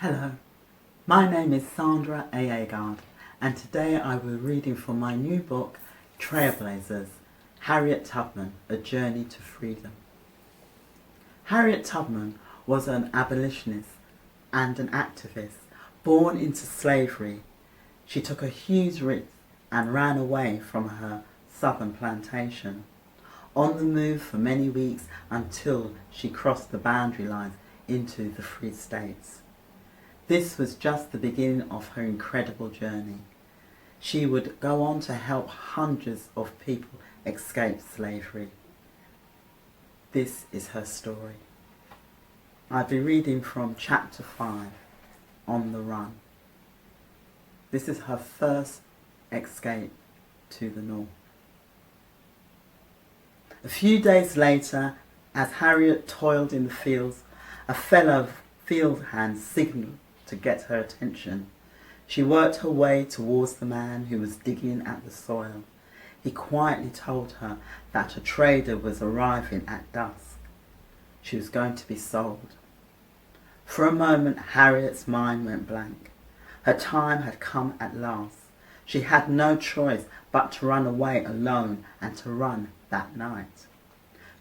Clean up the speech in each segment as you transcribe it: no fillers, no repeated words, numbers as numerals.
Hello, my name is SANDRA A. Agard, and today I will be reading from my new book, Trailblazers, Harriet Tubman, A Journey to Freedom. Harriet Tubman was an abolitionist and an activist born into slavery. She took a huge risk and ran away from her southern plantation, on the move for many weeks until she crossed the boundary lines into the Free States. This was just the beginning of her incredible journey. She would go on to help hundreds of people escape slavery. This is her story. I'll be reading from chapter 5, On the Run. This is her first escape to the north. A few days later, as Harriet toiled in the fields, a fellow field hand signalled to get her attention. She worked her way towards the man who was digging at the soil. He quietly told her that a trader was arriving at dusk. She was going to be sold. For a moment, Harriet's mind went blank. Her time had come at last. She had no choice but to run away alone and to run that night.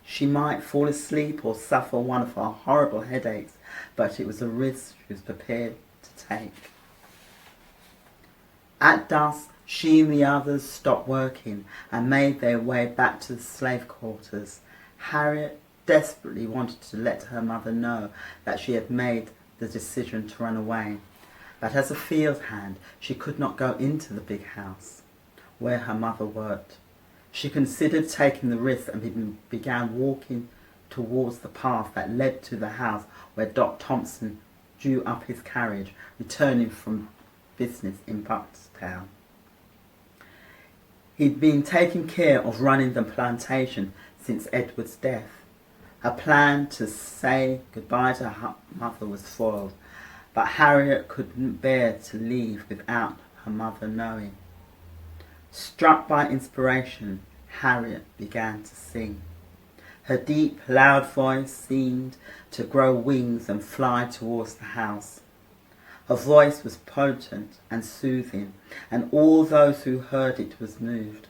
She might fall asleep or suffer one of her horrible headaches, but it was a risk she was prepared to take. At dusk, she and the others stopped working and made their way back to the slave quarters. Harriet desperately wanted to let her mother know that she had made the decision to run away, but as a field hand, she could not go into the big house where her mother worked. She considered taking the risk and began walking towards the path that led to the house where Dr. Thompson drew up his carriage, returning from business in Buckstown. He'd been taking care of running the plantation since Edward's death. Her plan to say goodbye to her mother was foiled, but Harriet couldn't bear to leave without her mother knowing. Struck by inspiration, Harriet began to sing. Her deep, loud voice seemed to grow wings and fly towards the house. Her voice was potent and soothing, and all those who heard it was moved.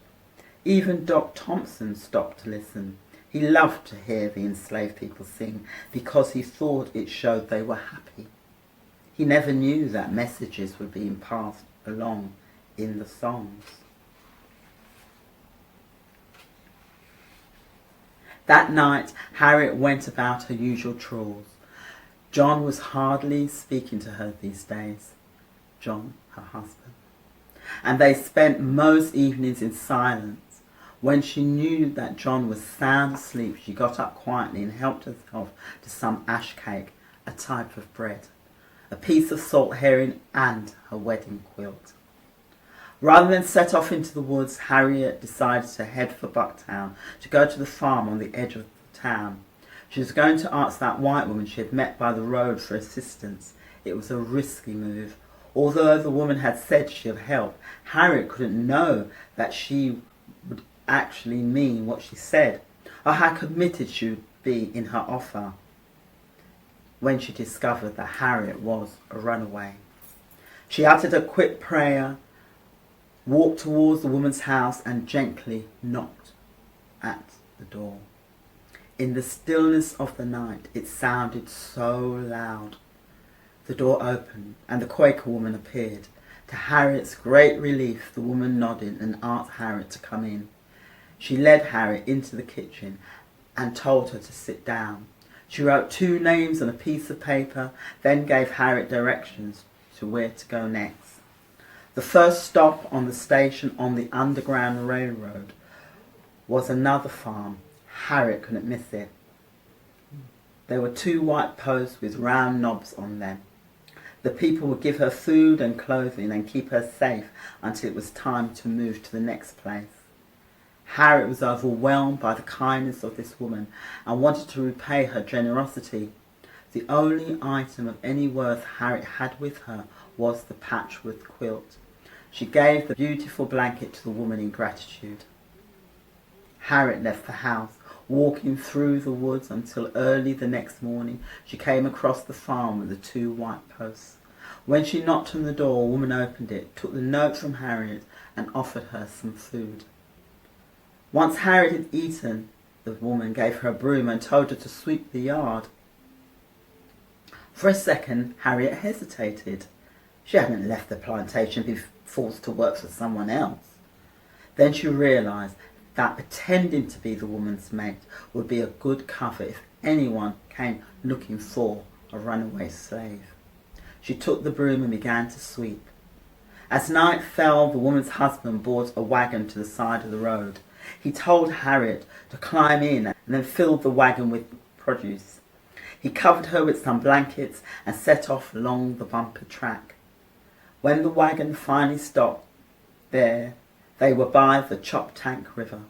Even Dr. Thompson stopped to listen. He loved to hear the enslaved people sing because he thought it showed they were happy. He never knew that messages were being passed along in the songs. That night, Harriet went about her usual chores. John was hardly speaking to her these days. John, her husband. And they spent most evenings in silence. When she knew that John was sound asleep, she got up quietly and helped herself to some ash cake, a type of bread, a piece of salt herring and her wedding quilt. Rather than set off into the woods, Harriet decided to head for Bucktown, to go to the farm on the edge of the town. She was going to ask that white woman she had met by the road for assistance. It was a risky move. Although the woman had said she'd help, Harriet couldn't know that she would actually mean what she said, or how committed she would be in her offer when she discovered that Harriet was a runaway. She uttered a quick prayer, walked towards the woman's house and gently knocked at the door. In the stillness of the night, it sounded so loud. The door opened and the Quaker Woman appeared. To Harriet's great relief, the woman nodded and asked Harriet to come in. She led Harriet into the kitchen and told her to sit down. She wrote 2 names on a piece of paper, then gave Harriet directions to where to go next. The first stop on the station on the Underground Railroad was another farm. Harriet couldn't miss it. There were 2 white posts with round knobs on them. The people would give her food and clothing and keep her safe until it was time to move to the next place. Harriet was overwhelmed by the kindness of this woman and wanted to repay her generosity. The only item of any worth Harriet had with her was the patchwork quilt. She gave the beautiful blanket to the woman in gratitude. Harriet left the house, walking through the woods until early the next morning she came across the farm with the 2 white posts. When she knocked on the door, a woman opened it, took the note from Harriet and offered her some food. Once Harriet had eaten, the woman gave her a broom and told her to sweep the yard. For a second, Harriet hesitated. She hadn't left the plantation to be forced to work for someone else. Then she realised that pretending to be the woman's mate would be a good cover if anyone came looking for a runaway slave. She took the broom and began to sweep. As night fell, the woman's husband brought a wagon to the side of the road. He told Harriet to climb in and then filled the wagon with produce. He covered her with some blankets and set off along the bumpy track. When the wagon finally stopped there, they were by the Chop Tank River.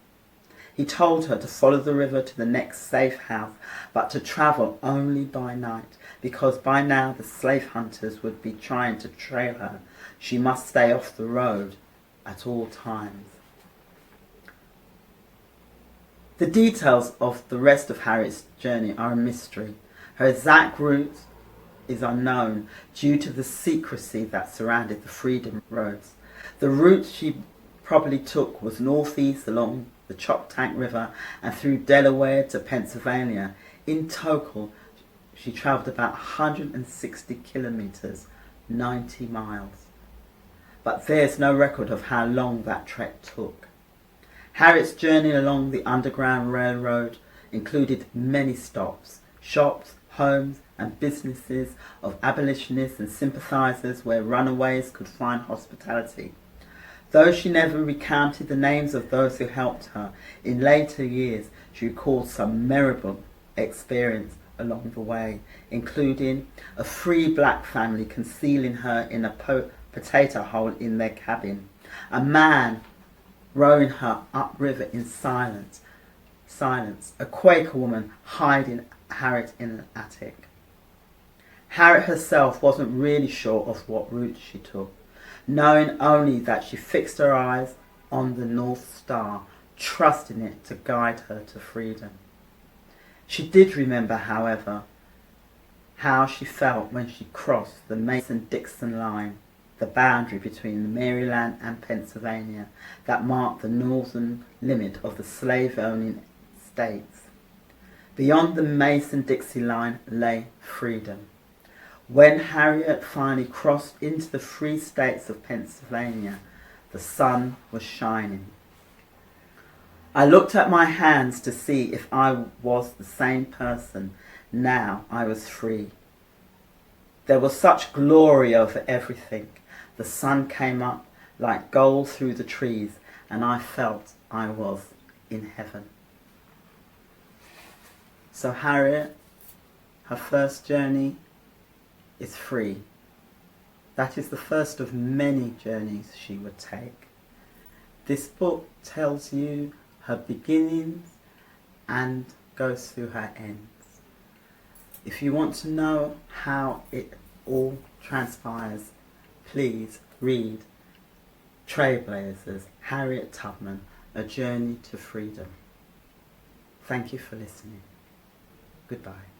He told her to follow the river to the next safe house, but to travel only by night, because by now the slave hunters would be trying to trail her. She must stay off the road at all times. The details of the rest of Harriet's journey are a mystery. Her exact route is unknown due to the secrecy that surrounded the Freedom Roads. The route she probably took was northeast along the Chop Tank River and through Delaware to Pennsylvania. In total, she travelled about 160 kilometres, 90 miles. But there's no record of how long that trek took. Harriet's journey along the Underground Railroad included many stops, shops, homes and businesses of abolitionists and sympathisers where runaways could find hospitality. Though she never recounted the names of those who helped her, in later years she recalled some memorable experience along the way, including a free black family concealing her in a potato hole in their cabin, a man rowing her upriver in silence, a Quaker woman hiding Harriet in an attic. Harriet herself wasn't really sure of what route she took, knowing only that she fixed her eyes on the North Star, trusting it to guide her to freedom. She did remember, however, how she felt when she crossed the Mason-Dixon line, the boundary between Maryland and Pennsylvania that marked the northern limit of the slave-owning states. Beyond the Mason-Dixon line lay freedom. When Harriet finally crossed into the free states of Pennsylvania, the sun was shining. I looked at my hands to see if I was the same person now I was free. There was such glory over everything. The sun came up like gold through the trees, and I felt I was in heaven. So Harriet, her first journey is free. That is the first of many journeys she would take. This book tells you her beginnings and goes through her ends. If you want to know how it all transpires, please read Trailblazers, Harriet Tubman, A Journey to Freedom. Thank you for listening. Goodbye.